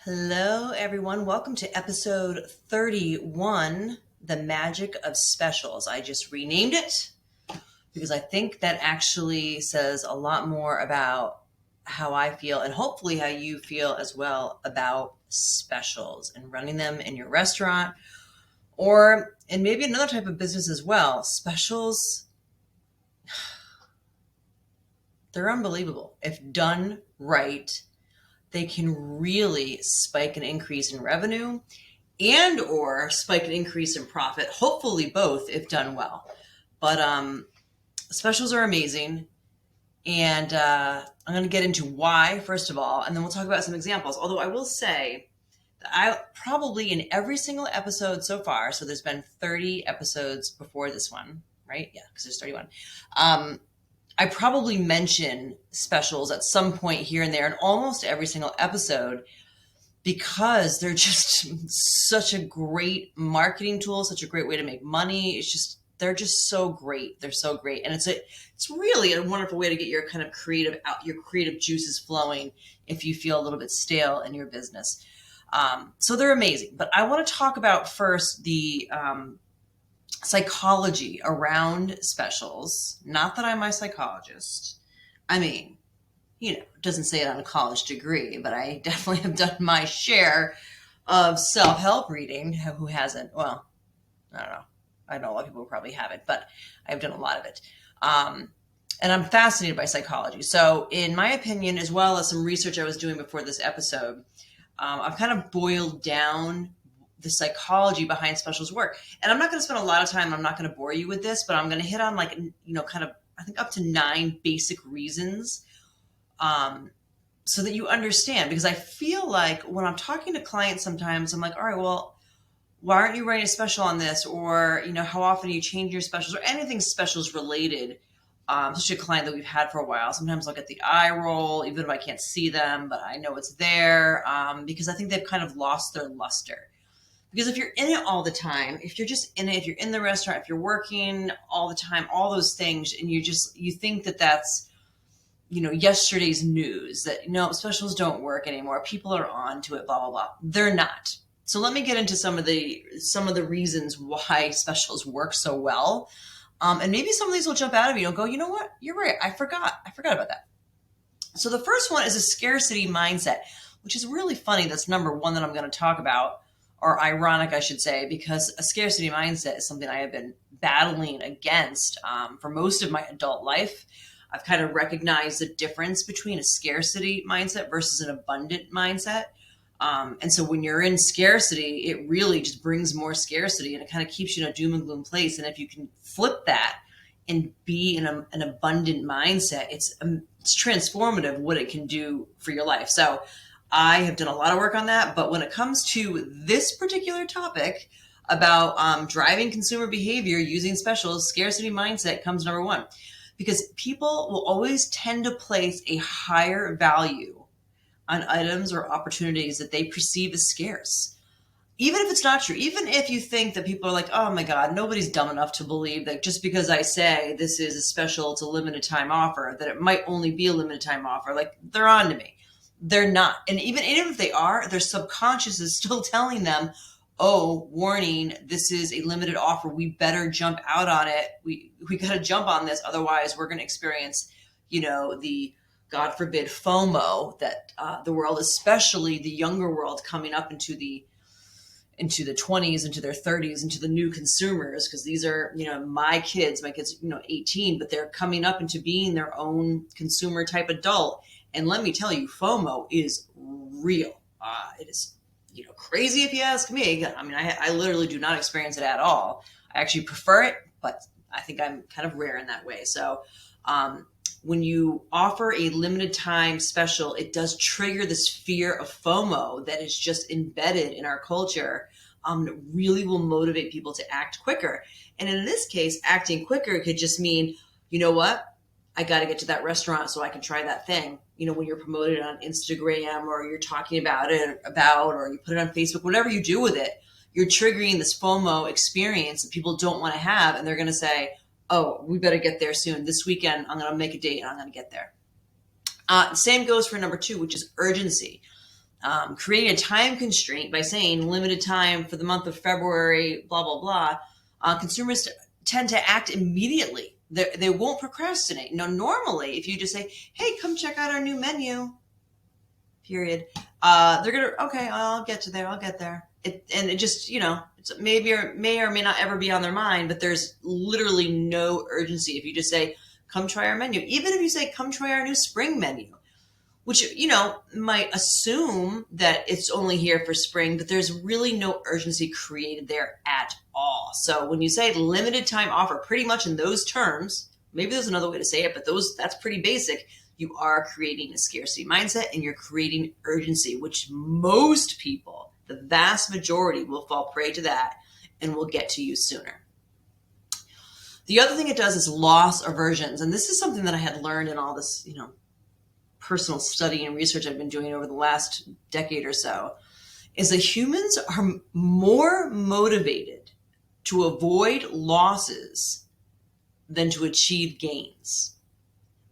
Hello, everyone. Welcome to episode 31, The Magic of Specials. I just renamed it because I think that actually says a lot more about how I feel and hopefully how you feel as well about specials and running them in your restaurant or in maybe another type of business as well. Specials, they're unbelievable. If done right, they can really spike an increase in revenue and or spike an increase in profit, hopefully both if done well. But specials are amazing. And I'm going to get into why, first of all, and then we'll talk about some examples. Although I will say that I probably in every single episode so far, so there's been 30 episodes before this one, right? Yeah, because there's 31. I probably mention specials at some point here and there in almost every single episode because they're just such a great marketing tool, such a great way to make money. They're just so great. They're so great. And it's really a wonderful way to get your kind of your creative juices flowing if you feel a little bit stale in your business. So they're amazing. But I want to talk about first the psychology around specials. Not that I'm a psychologist. I mean, it doesn't say it on a college degree, but I definitely have done my share of self-help reading. Who hasn't? Well, I don't know. I know a lot of people probably haven't, but I've done a lot of it. And I'm fascinated by psychology. So in my opinion, as well as some research I was doing before this episode, I've kind of boiled down the psychology behind specials work. And I'm not going to spend a lot of time. I'm not going to bore you with this, but I'm going to hit on kind of, I think up to 9 basic reasons so that you understand. Because I feel like when I'm talking to clients sometimes, I'm like, all right, well, why aren't you running a special on this? Or, how often do you change your specials or anything specials related? Especially a client that we've had for a while. Sometimes I'll get the eye roll, even if I can't see them, but I know it's there because I think they've kind of lost their luster. Because if you're in it all the time, if you're just in it, if you're in the restaurant, if you're working all the time, all those things, and you think that that's, yesterday's news, that specials don't work anymore. People are on to it, blah, blah, blah. They're not. So let me get into some of the reasons why specials work so well. And maybe some of these will jump out of you and go, you know what? You're right. I forgot about that. So the first one is a scarcity mindset, which is really funny. That's number one that I'm going to talk about, or ironic, I should say, because a scarcity mindset is something I have been battling against for most of my adult life. I've kind of recognized the difference between a scarcity mindset versus an abundant mindset. And so when you're in scarcity, it really just brings more scarcity and it kind of keeps you in a doom and gloom place. And if you can flip that and be in an abundant mindset, it's transformative what it can do for your life. So I have done a lot of work on that. But when it comes to this particular topic about driving consumer behavior using specials, scarcity mindset comes number one, because people will always tend to place a higher value on items or opportunities that they perceive as scarce. Even if it's not true, even if you think that people are like, oh my God, nobody's dumb enough to believe that just because I say this is a special, it's a limited time offer, that it might only be a limited time offer. Like, they're on to me. They're not. And even if they are, their subconscious is still telling them, oh, warning, this is a limited offer. We better jump out on it. We got to jump on this. Otherwise, we're going to experience, the God forbid, FOMO that the world, especially the younger world coming up into the 20s, into their 30s, into the new consumers, because these are, my kids, 18, but they're coming up into being their own consumer type adult. And let me tell you, FOMO is real. It is, crazy if you ask me. I mean, I literally do not experience it at all. I actually prefer it, but I think I'm kind of rare in that way. So, when you offer a limited time special, it does trigger this fear of FOMO that is just embedded in our culture. It really will motivate people to act quicker. And in this case, acting quicker could just mean, you know what? I got to get to that restaurant so I can try that thing. When you're promoting it on Instagram or you're talking about it, or you put it on Facebook, whatever you do with it, you're triggering this FOMO experience that people don't want to have. And they're going to say, oh, we better get there soon. This weekend, I'm going to make a date and I'm going to get there. Same goes for number 2, which is urgency. create a time constraint by saying limited time for the month of February, blah, blah, blah, consumers tend to act immediately. They won't procrastinate. Now, normally, if you just say, hey, come check out our new menu, period, they're going to, okay, I'll get there. It just, it's maybe or may not ever be on their mind, but there's literally no urgency. If you just say, come try our menu, even if you say, come try our new spring menu, which, might assume that it's only here for spring, but there's really no urgency created there at all. So when you say limited time offer, pretty much in those terms, maybe there's another way to say it, but that's pretty basic. You are creating a scarcity mindset and you're creating urgency, which most people, the vast majority, will fall prey to that and will get to you sooner. The other thing it does is loss aversions. And this is something that I had learned in all this, personal study and research I've been doing over the last decade or so, is that humans are more motivated to avoid losses than to achieve gains.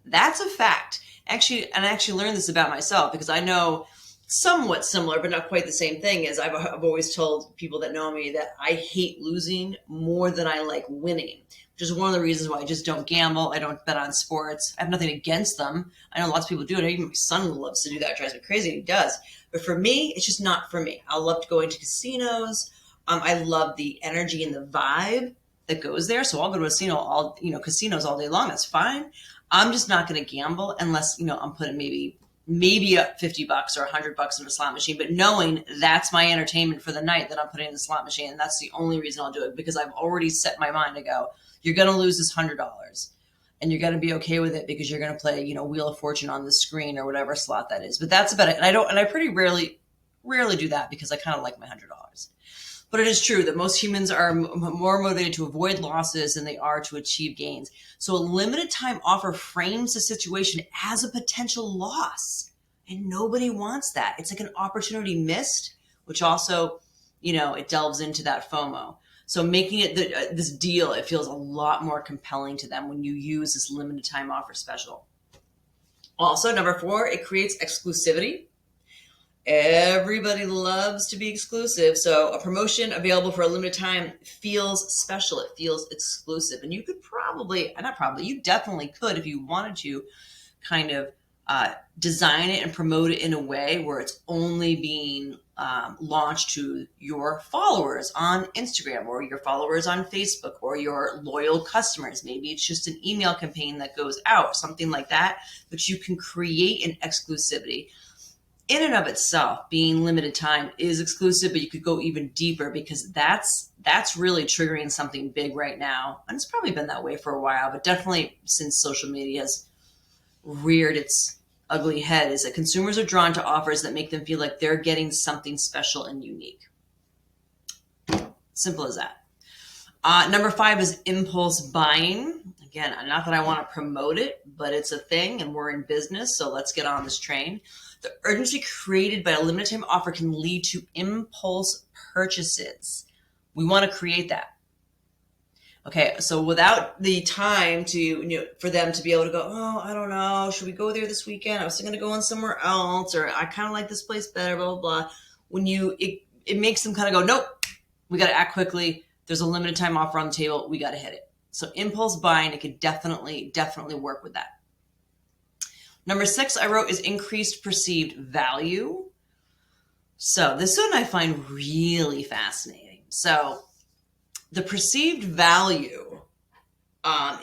That's a fact. Actually, and I actually learned this about myself because I know somewhat similar, but not quite the same thing, is I've always told people that know me that I hate losing more than I like winning, which is one of the reasons why I just don't gamble. I don't bet on sports. I have nothing against them. I know lots of people do it. Even my son loves to do that. It drives me crazy. He does. But for me, it's just not for me. I love going to casinos. I love the energy and the vibe that goes there. So I'll go to a casino casinos all day long. That's fine. I'm just not going to gamble unless, I'm putting maybe $50 or $100 in a slot machine, but knowing that's my entertainment for the night that I'm putting in the slot machine. And that's the only reason I'll do it, because I've already set my mind to go, you're going to lose this $100 and you're going to be okay with it because you're going to play, Wheel of Fortune on the screen or whatever slot that is. But that's about it. And I pretty rarely do that because I kind of like my $100. But it is true that most humans are more motivated to avoid losses than they are to achieve gains. So a limited time offer frames the situation as a potential loss. And nobody wants that. It's like an opportunity missed, which also, it delves into that FOMO. So making it this deal, it feels a lot more compelling to them when you use this limited time offer special. Also, number 4, it creates exclusivity. Everybody loves to be exclusive. So a promotion available for a limited time feels special. It feels exclusive. And you could you definitely could, if you wanted to, kind of design it and promote it in a way where it's only being launched to your followers on Instagram or your followers on Facebook or your loyal customers. Maybe it's just an email campaign that goes out, something like that. But you can create an exclusivity. In and of itself, being limited time is exclusive, but you could go even deeper because that's really triggering something big right now. And it's probably been that way for a while, but definitely since social media has reared its ugly head, is that consumers are drawn to offers that make them feel like they're getting something special and unique. Simple as that. Number 5 is impulse buying. Again, not that I want to promote it, but it's a thing and we're in business, so let's get on this train. The urgency created by a limited time offer can lead to impulse purchases. We want to create that. Okay, so without the time to, for them to be able to go, oh, I don't know, should we go there this weekend? I was thinking of going somewhere else, or I kind of like this place better, blah, blah, blah. When it makes them kind of go, nope, we got to act quickly. There's a limited time offer on the table. We got to hit it. So impulse buying, it could definitely work with that. Number 6 I wrote is increased perceived value. So this one I find really fascinating. So the perceived value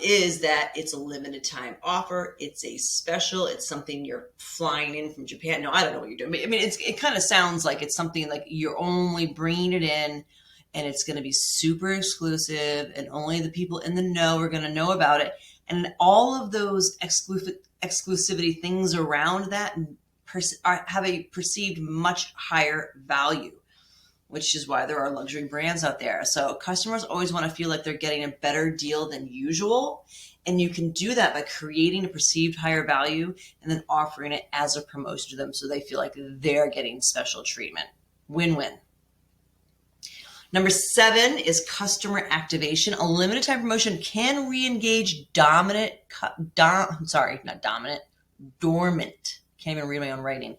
is that it's a limited time offer. It's a special. It's something you're flying in from Japan. No, I don't know what you're doing. I mean, it kind of sounds like it's something like you're only bringing it in and it's going to be super exclusive and only the people in the know are going to know about it. And all of those exclusivity things around that have a perceived much higher value, which is why there are luxury brands out there. So customers always want to feel like they're getting a better deal than usual. And you can do that by creating a perceived higher value and then offering it as a promotion to them so they feel like they're getting special treatment. Win-win. Number 7 is customer activation. A limited time promotion can re-engage dormant. Can't even read my own writing.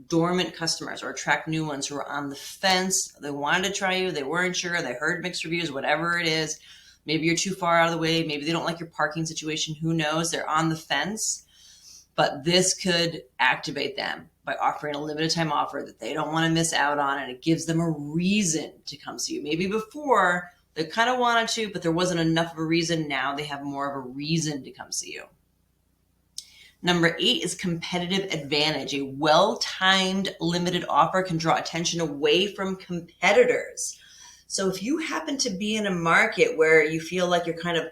dormant customers or attract new ones who are on the fence. They wanted to try you. They weren't sure. They heard mixed reviews, whatever it is. Maybe you're too far out of the way. Maybe they don't like your parking situation. Who knows? They're on the fence. But this could activate them by offering a limited time offer that they don't want to miss out on. And it gives them a reason to come see you. Maybe before they kind of wanted to, but there wasn't enough of a reason. Now they have more of a reason to come see you. Number 8 is competitive advantage. A well-timed limited offer can draw attention away from competitors. So if you happen to be in a market where you feel like you're kind of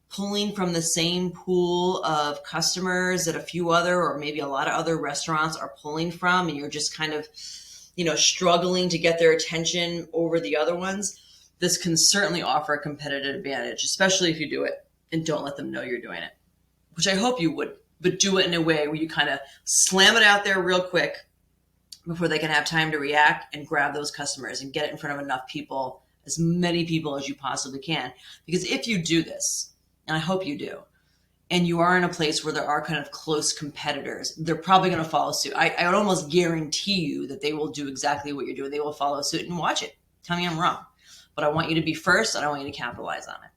pulling from the same pool of customers that a few other or maybe a lot of other restaurants are pulling from, and you're just kind of, struggling to get their attention over the other ones, this can certainly offer a competitive advantage, especially if you do it and don't let them know you're doing it, which I hope you would, but do it in a way where you kind of slam it out there real quick before they can have time to react and grab those customers and get it in front of enough people, as many people as you possibly can. Because if you do this, and I hope you do, and you are in a place where there are kind of close competitors, they're probably going to follow suit. I would almost guarantee you that they will do exactly what you're doing. They will follow suit and watch it. Tell me I'm wrong. But I want you to be first, and I want you to capitalize on it.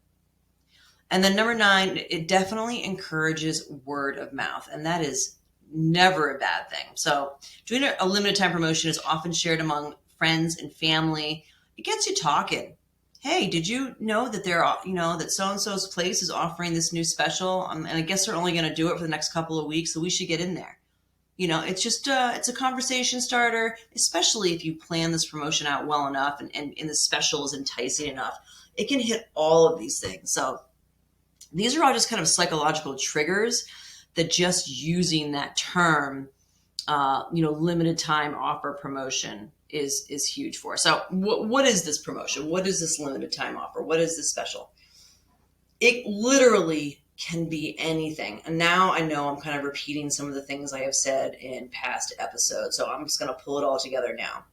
And then number 9, it definitely encourages word of mouth, and that is never a bad thing. So doing a limited time promotion is often shared among friends and family. It gets you talking. Hey, did you know that that so-and-so's place is offering this new special? And I guess they're only going to do it for the next couple of weeks, so we should get in there. It's just it's a conversation starter, especially if you plan this promotion out well enough and the special is enticing enough. It can hit all of these things. So these are all just kind of psychological triggers that just using that term, limited time offer promotion is huge for. So what is this promotion? What is this limited time offer? What is this special? It literally can be anything. And now I know I'm kind of repeating some of the things I have said in past episodes. So I'm just going to pull it all together now.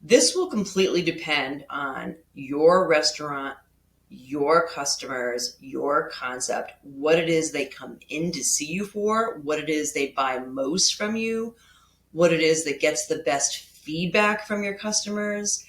This will completely depend on your restaurant, your customers, your concept, what it is they come in to see you for, what it is they buy most from you, what it is that gets the best feedback from your customers.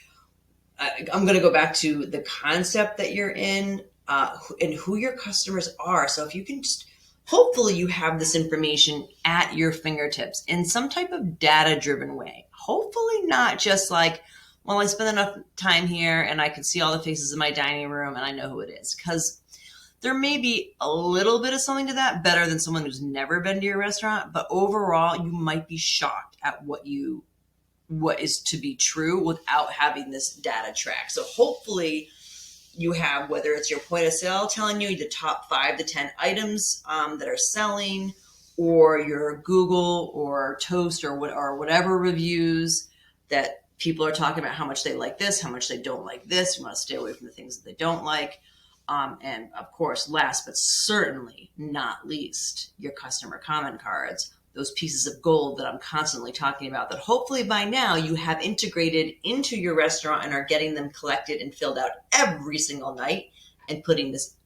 I'm going to go back to the concept that you're in and who your customers are. So if you can just, hopefully you have this information at your fingertips in some type of data-driven way. Hopefully not just like, well, I spend enough time here and I can see all the faces in my dining room and I know who it is. Because there may be a little bit of something to that, better than someone who's never been to your restaurant. But overall, you might be shocked at what is to be true without having this data track. So hopefully you have, whether it's your point of sale telling you the top 5 to 10 items that are selling, or your Google or Toast or whatever reviews that people are talking about how much they like this, how much they don't like this. You want to stay away from the things that they don't like. And of course, last but certainly not least, your customer comment cards, those pieces of gold that I'm constantly talking about that hopefully by now you have integrated into your restaurant and are getting them collected and filled out every single night and putting this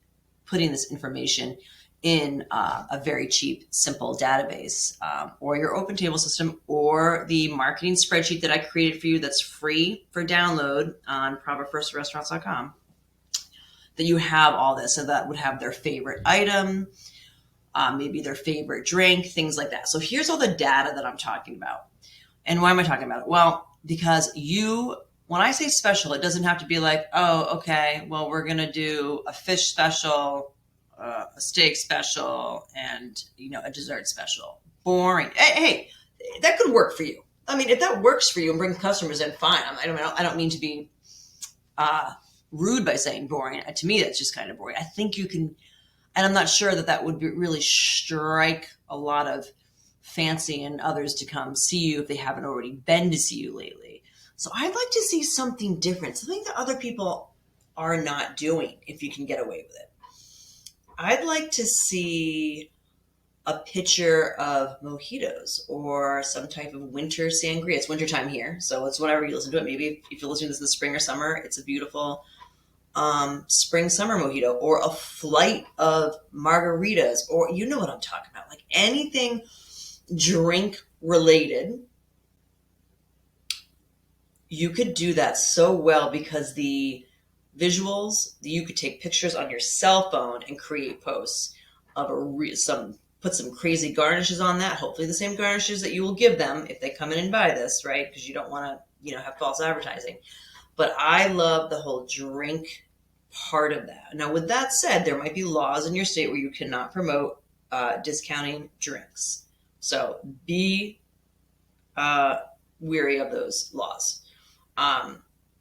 information in a very cheap, simple database, or your open table system, or the marketing spreadsheet that I created for you that's free for download on properfirstrestaurants.com, that you have all this. So that would have their favorite item, maybe their favorite drink, things like that. So here's all the data that I'm talking about. And why am I talking about it? Well, because when I say special, it doesn't have to be like, oh, okay, well, we're going to do a fish special, a steak special, and a dessert special. Boring. Hey, that could work for you. I mean, if that works for you and brings customers in, fine. I don't mean to be rude by saying boring. To me, that's just kind of boring. I think you can, and I'm not sure that would really strike a lot of fancy and others to come see you if they haven't already been to see you lately. So I'd like to see something different, something that other people are not doing, if you can get away with it. I'd like to see a pitcher of mojitos or some type of winter sangria. It's wintertime here, so it's whenever you listen to it. Maybe if you're listening to this in the spring or summer, it's a beautiful spring-summer mojito, or a flight of margaritas, or you know what I'm talking about, like anything drink-related you could do that so well because the visuals, you could take pictures on your cell phone and create posts of put some crazy garnishes on that. Hopefully the same garnishes that you will give them if they come in and buy this, right? Because you don't want to, have false advertising. But I love the whole drink part of that. Now, with that said, there might be laws in your state where you cannot promote discounting drinks. So be weary of those laws. I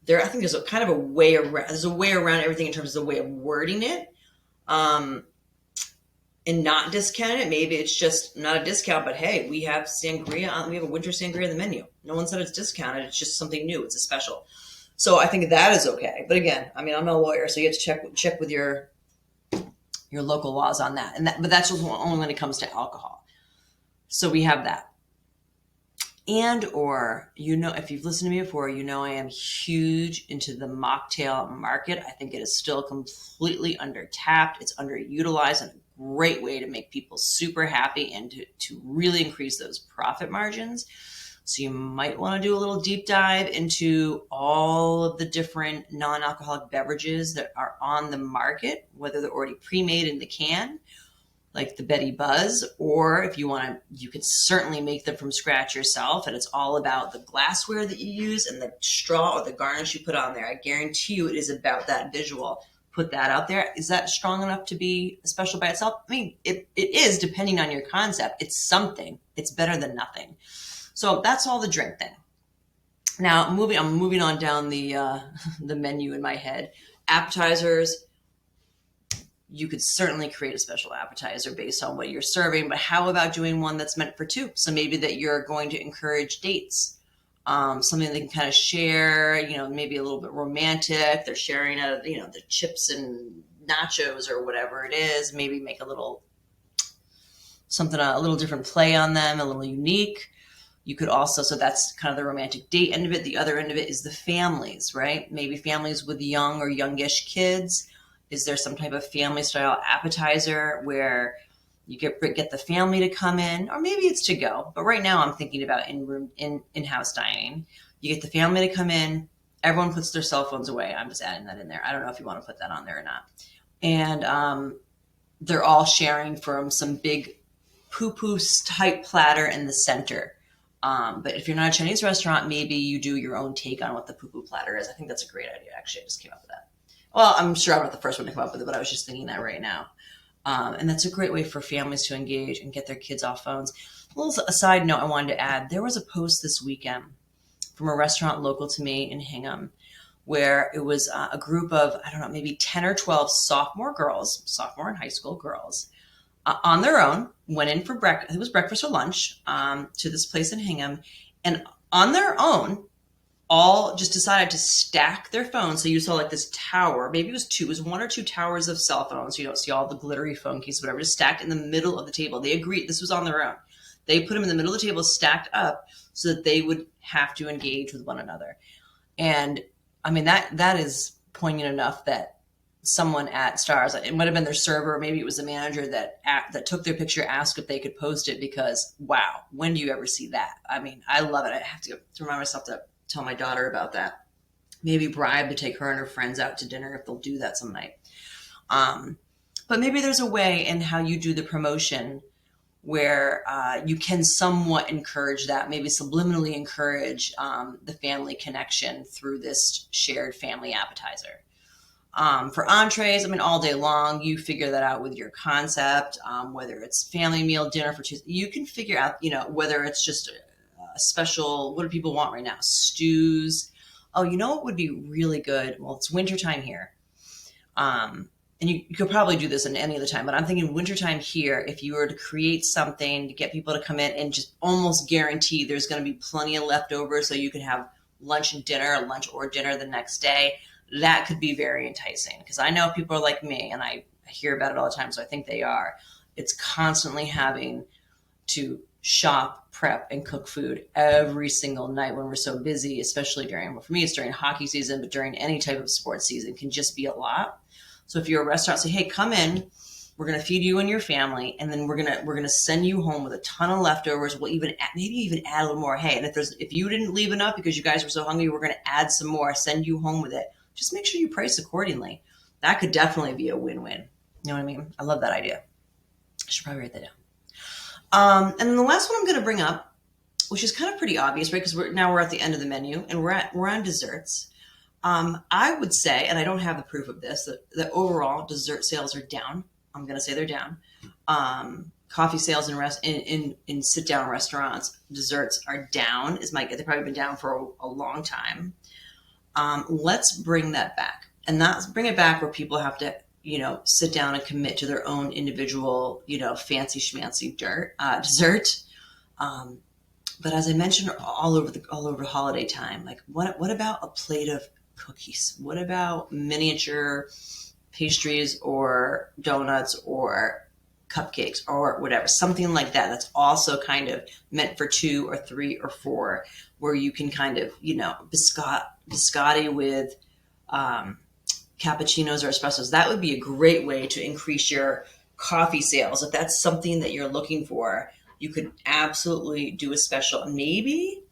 think there's a kind of a way around. There's a way around everything in terms of the way of wording it, and not discounting it. Maybe it's just not a discount, but hey, we have sangria. We have a winter sangria in the menu. No one said it's discounted. It's just something new. It's a special. So I think that is okay. But again, I'm no lawyer, so you have to check with your local laws on that. But that's just only when it comes to alcohol. So we have that. And or, if you've listened to me before, I am huge into the mocktail market. I think it is still completely undertapped. It's underutilized and a great way to make people super happy and to really increase those profit margins. So you might want to do a little deep dive into all of the different non-alcoholic beverages that are on the market, whether they're already pre-made in the can, like the Betty Buzz, or if you want to, you can certainly make them from scratch yourself. And it's all about the glassware that you use and the straw or the garnish you put on there. I guarantee you it is about that visual. Put that out there. Is that strong enough to be special by itself? It is, depending on your concept. It's something. It's better than nothing. So that's all the drink thing. Now, I'm moving on down the menu in my head. Appetizers. You could certainly create a special appetizer based on what you're serving, but how about doing one that's meant for two? So maybe that you're going to encourage dates, something they can kind of share, maybe a little bit romantic. They're sharing the chips and nachos or whatever it is. Maybe make a little different play on them, a little unique. You could also, so that's kind of the romantic date end of it. The other end of it is the families, right? Maybe families with young or youngish kids. Is there some type of family style appetizer where you get the family to come in, or maybe it's to go? But right now I'm thinking about in-house dining. You get the family to come in. Everyone puts their cell phones away. I'm just adding that in there. I don't know if you want to put that on there or not. And they're all sharing from some big poo-poo type platter in the center. But if you're not a Chinese restaurant, maybe you do your own take on what the poo-poo platter is. I think that's a great idea. Actually, I just came up with that. Well, I'm sure I'm not the first one to come up with it, but I was just thinking that right now. And that's a great way for families to engage and get their kids off phones. A little side note I wanted to add, there was a post this weekend from a restaurant local to me in Hingham where it was a group of, maybe 10 or 12 sophomore and high school girls, on their own, went in for breakfast. It was breakfast or lunch to this place in Hingham. And on their own, all just decided to stack their phones. So you saw like this tower, maybe it was one or two towers of cell phones. You don't see all the glittery phone cases, whatever, just stacked in the middle of the table. They agreed this was on their own. They put them in the middle of the table, stacked up so that they would have to engage with one another. And that is poignant enough that someone at Stars, it might have been their server, maybe it was the manager that took their picture, asked if they could post it, because wow, when do you ever see that? I love it. I have to remind myself to tell my daughter about that. Maybe bribe to take her and her friends out to dinner if they'll do that some night. But maybe there's a way in how you do the promotion where you can somewhat encourage that, maybe subliminally encourage the family connection through this shared family appetizer. For entrees, all day long, you figure that out with your concept, whether it's family meal, dinner for two. You can figure out, whether it's just a special, what do people want right now? Stews. Oh, what would be really good? Well, it's wintertime here. And you could probably do this in any other time, but I'm thinking wintertime here, if you were to create something to get people to come in and just almost guarantee there's going to be plenty of leftovers so you can have lunch or dinner the next day, that could be very enticing. Because I know people are like me, and I hear about it all the time, so I think they are. It's constantly having to shop, prep, and cook food every single night when we're so busy, especially for me, it's during hockey season, but during any type of sports season can just be a lot. So if you're a restaurant, say, hey, come in, We're going to feed you and your family, and then we're going to send you home with a ton of leftovers. We'll maybe even add a little more. Hey, and if you didn't leave enough because you guys were so hungry, we're going to add some more, send you home with it. Just make sure you price accordingly. That could definitely be a win-win. You know what I mean? I love that idea. I should probably write that down. And then the last one I'm going to bring up, which is kind of pretty obvious, right? Because we're at the end of the menu, and we're on desserts. I would say, and I don't have the proof of this, that overall dessert sales are down. I'm going to say they're down. Coffee sales in sit-down restaurants, desserts are down. They've probably been down for a long time. Let's bring that back, and bring it back where people have to, sit down and commit to their own individual, fancy schmancy dessert. But as I mentioned, all over holiday time, like what about a plate of cookies? What about miniature pastries or donuts or cupcakes or whatever, something like that? That's also kind of meant for 2 or 3 or 4, where you can kind of, biscotti with cappuccinos or espressos. That would be a great way to increase your coffee sales. If that's something that you're looking for, you could absolutely do a special. Maybe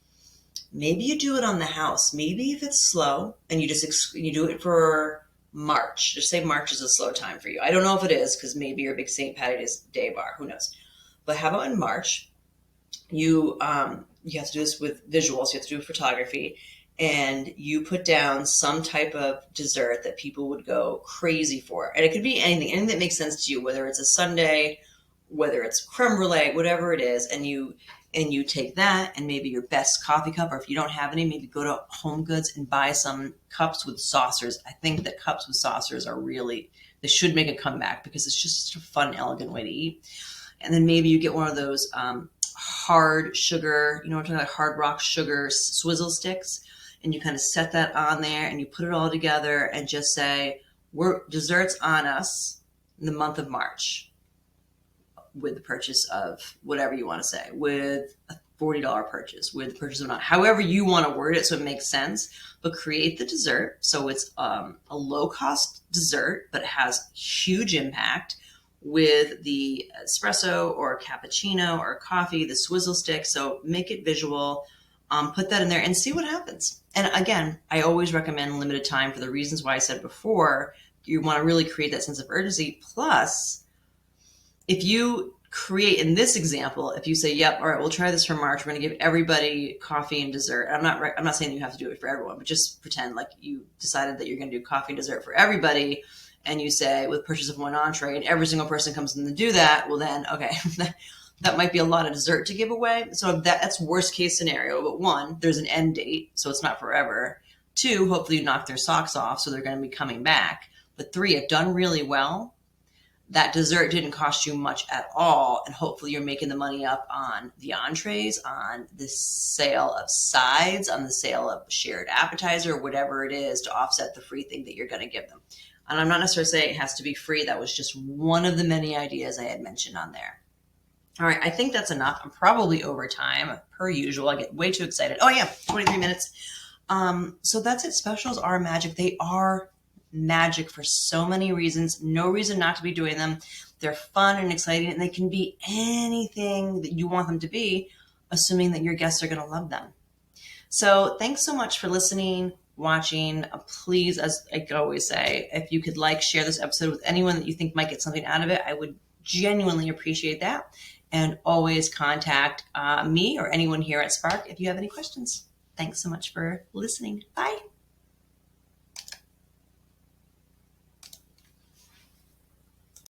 you do it on the house. Maybe if it's slow and you do it for March. Just say March is a slow time for you. I don't know if it is, because maybe you're a big St. Patty's Day bar. Who knows? But how about in March? You have to do this with visuals. You have to do photography, and you put down some type of dessert that people would go crazy for. And it could be anything that makes sense to you, whether it's a sundae, whether it's creme brulee, whatever it is, and you take that and maybe your best coffee cup, or if you don't have any, maybe go to Home Goods and buy some cups with saucers. I think that cups with saucers they should make a comeback, because it's just such a fun, elegant way to eat. And then maybe you get one of those hard sugar, hard rock sugar swizzle sticks, and you kind of set that on there and you put it all together and just say, we're desserts on us in the month of March, with the purchase of whatever you want to say, with a $40 purchase, with the purchase of however you want to word it so it makes sense, but create the dessert. So it's a low cost dessert, but it has huge impact, with the espresso or cappuccino or coffee, the swizzle stick. So make it visual, put that in there and see what happens. And again, I always recommend limited time for the reasons why I said before. You want to really create that sense of urgency. Plus, if you create, in this example, if you say, yep, all right, we'll try this for March. We're going to give everybody coffee and dessert. I'm not saying you have to do it for everyone, but just pretend like you decided that you're going to do coffee and dessert for everybody. And you say, with purchase of 1 entree, and every single person comes in to do that. Well, then, okay, that might be a lot of dessert to give away. So that's worst case scenario. But 1, there's an end date, so it's not forever. 2, hopefully you knock their socks off, so they're going to be coming back. But 3, if done really well, that dessert didn't cost you much at all, and hopefully you're making the money up on the entrees, on the sale of sides, on the sale of shared appetizer, whatever it is, to offset the free thing that you're going to give them. And I'm not necessarily saying it has to be free. That was just one of the many ideas I had mentioned on there. All right, I think that's enough. I'm probably over time, per usual. I get way too excited. Oh yeah, 23 minutes. So that's it. Specials are magic. They are magic for so many reasons. No reason not to be doing them. They're fun and exciting, and they can be anything that you want them to be, assuming that your guests are going to love them. So thanks so much for listening, watching. Please, as I always say, if you could share this episode with anyone that you think might get something out of it, I would genuinely appreciate that. And always contact me or anyone here at Spark if you have any questions. Thanks so much for listening. Bye.